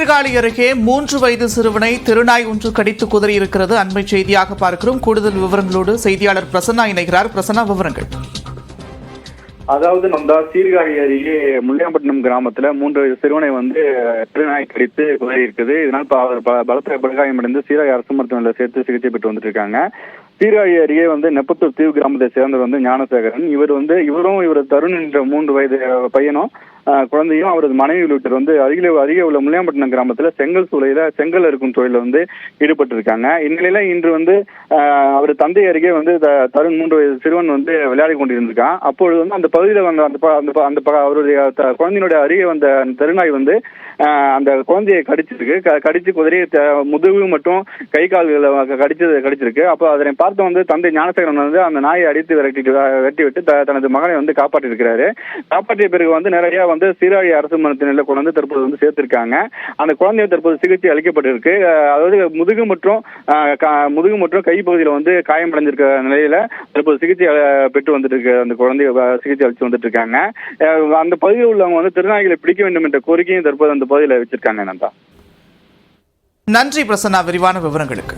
சீர்காழி அருகே 3 வயது சிறுவனை திருநாய் ஒன்று கடித்து குதறியிருக்கிறது. அண்மை செய்தியாக பார்க்கிறோம். கூடுதல் விவரங்களோடு செய்தியாளர் பிரசன்னா இணைகிறார். பிரசன்னா, விவரங்கள். அதாவது நம்ம சீர்காழி அருகே முள்ளியாம்பட்டினம் கிராமத்துல 3 வயது சிறுவனை திருநாய் கடித்து குதறி இருக்குது. இதனால் பலத்த படுகாயமடைந்து சீர்காழி அரசு மருத்துவமனையில் சேர்த்து சிகிச்சை பெற்று வந்துட்டு இருக்காங்க. சீர்காழி அருகே நெப்பத்தூர் தீவு கிராமத்தை சேர்ந்தவர் ஞானசேகரன். இவரும் தருண் என்ற 3 வயது பையனும் குழந்தையும் அவரது மனைவி உள்ளிட்டவர் அருகே உள்ள முள்ளியாம்பட்டினம் கிராமத்துல செங்கல் சூளையில செங்கல் இருக்கும் தொழில ஈடுபட்டு இருக்காங்க. இந்நிலையில இன்று அவர் தந்தை அருகே தருண் 3 வயது சிறுவன் விளையாடி கொண்டிருந்திருக்கான். அப்பொழுது அந்த பகுதியில அவருடைய குழந்தையினுடைய அருகே வந்த தெருநாய் அந்த குழந்தையை கடிச்சு குதறி முதுகு மற்றும் கை கால்களை கடிச்சிருக்கு. அப்போ அதனை பார்த்து தந்தை ஞானசேகரன் அந்த நாயை அடித்து வெட்டி விட்டு தனது மகனை காப்பாற்றி இருக்கிறாரு. காப்பாற்றிய பிறகு நிறைய சீர்காழி அரசு மருத்துவமனையில் கொண்டு தற்போது சேர்த்திருக்காங்க. அந்த குழந்தைய தற்போது சிகிச்சை அளிக்கப்பட்டிருக்கு. அதாவது முதுகு மற்றும் கை பகுதியில காயமடைஞ்சிருக்க நிலையில தற்போது சிகிச்சை பெற்று வந்துட்டு இருக்கு. அந்த குழந்தைய சிகிச்சை அளிச்சு வந்துட்டு இருக்காங்க. அந்த பகுதியில் உள்ளவங்க திருநாய்களை பிடிக்க வேண்டும் என்ற கோரிக்கையும் தற்போது அந்த பகுதியில் வச்சிருக்காங்க. நன்றி பிரசன்னா, விரிவான விவரங்களுக்கு.